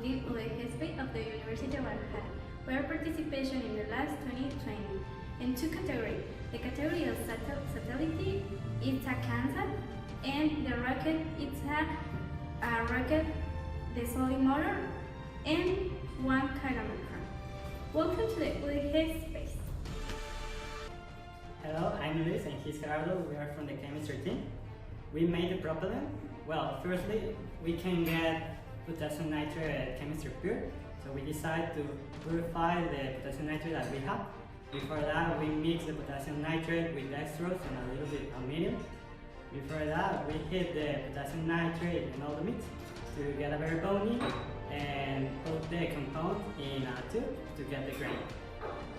the UdeG space of the University of Guadalajara, where participation in the last 2020 in two categories. The category of satellite is a CANSAT, and the rocket is a rocket, the solid motor, and 1 kilometer. Welcome to the UdeG space. Hello, I'm Luis and he's Gerardo. We are from the chemistry team. We made the propellant. Well, firstly, we can get potassium nitrate at chemistry pure, so we decide to purify the potassium nitrate that we have. Before that, we mix the potassium nitrate with dextrose and a little bit of medium. Before that, we heat the potassium nitrate in all the mix to get a very bony and put the compound in a tube to get the grain.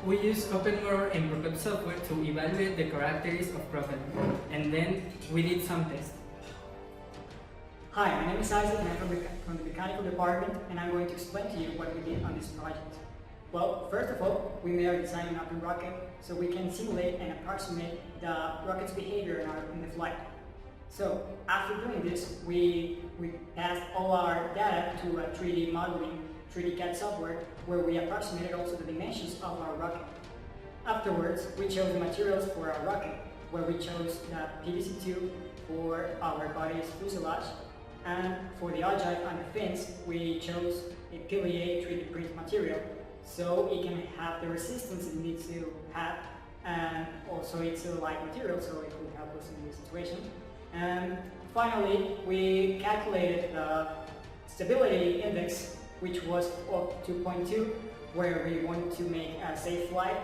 We use OpenMotor and Rocket software to evaluate the characteristics of propellant, and then we did some tests. Hi, my name is Isaac and I'm from the mechanical department, and I'm going to explain to you what we did on this project. Well, first of all, we made our design in open rocket so we can simulate and approximate the rocket's behavior in the flight. So after doing this, we passed all our data to a 3D modeling, 3D CAD software, where we approximated also the dimensions of our rocket. Afterwards, we chose the materials for our rocket, where we chose the PVC tube for our body's fuselage, and for the ogive and the fins, we chose a PLA 3D print material, so it can have the resistance it needs to have, and also it's a light material, so it will help us in this situation. And finally, we calculated the stability index, which was of 2.2, where we want to make a safe flight.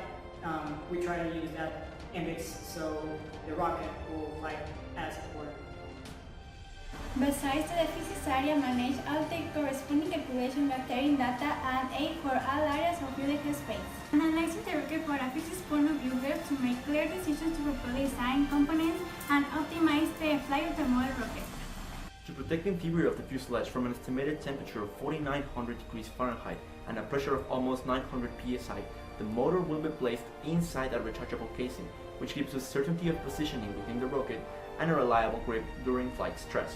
We try to use that index so the rocket will fly as before. Besides, the physics area manage all the corresponding calculation gathering data and aid for all areas of UdeG space. Analyzing the rocket for a physics point of view helps to make clear decisions to properly design components and optimize the flight of the model rocket. To protect the interior of the fuselage from an estimated temperature of 4,900 degrees Fahrenheit and a pressure of almost 900 psi, the motor will be placed inside a rechargeable casing, which gives us certainty of positioning within the rocket and a reliable grip during flight stress.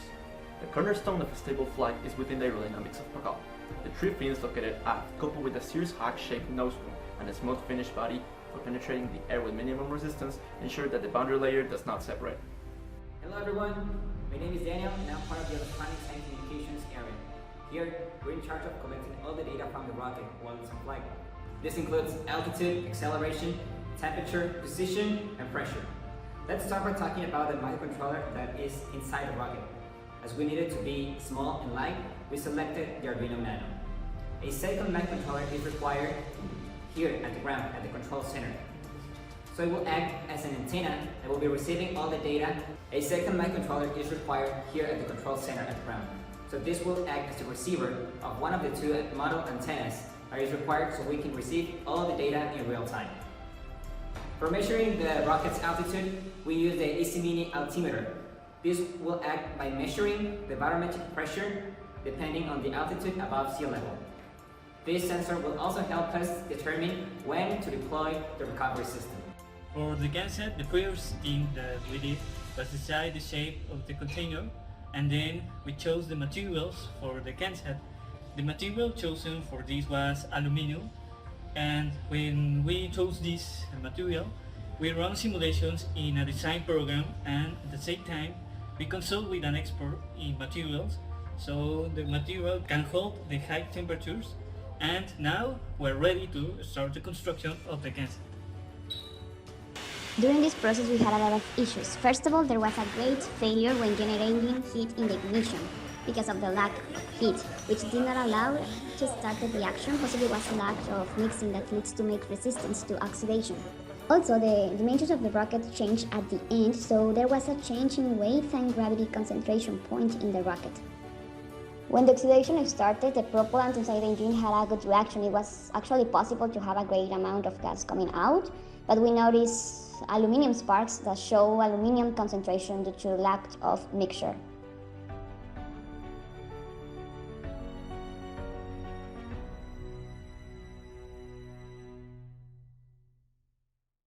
The cornerstone of a stable flight is within the aerodynamics of propellant. The 3 fins located aft, coupled with a Sears hack-shaped nosewing and a smooth finished body for penetrating the air with minimum resistance, ensure that the boundary layer does not separate. Hello everyone, my name is Daniel and I'm part of the Electronics and Communications area. Here, we're in charge of collecting all the data from the rocket while it's on flight. This includes altitude, acceleration, temperature, position, and pressure. Let's start by talking about the microcontroller that is inside the rocket. As we need it to be small and light, we selected the Arduino Nano. A second microcontroller is required here at the ground, at the control center. So it will act as an antenna that will be receiving all the data. A second microcontroller is required here at the control center at the ground. So this will act as the receiver of one of the 2 model antennas that is required so we can receive all the data in real time. For measuring the rocket's altitude, we use the AC Mini altimeter. This will act by measuring the barometric pressure depending on the altitude above sea level. This sensor will also help us determine when to deploy the recovery system. For the CANSAT, the first thing that we did was decide the shape of the container, and then we chose the materials for the CANSAT. The material chosen for this was aluminum, and when we chose this material, we run simulations in a design program, and at the same time we consult with an expert in materials so the material can hold the high temperatures, and now we're ready to start the construction of the CANSAT. During this process we had a lot of issues. First of all, there was a great failure when generating heat in the ignition because of the lack of heat, which did not allow to start the reaction. Possibly was a lack of mixing that leads to make resistance to oxidation. Also, the dimensions of the rocket changed at the end, so there was a change in weight and gravity concentration point in the rocket. When the oxidation started, the propellant inside the engine had a good reaction. It was actually possible to have a great amount of gas coming out, but we noticed aluminum sparks that show aluminum concentration due to lack of mixture.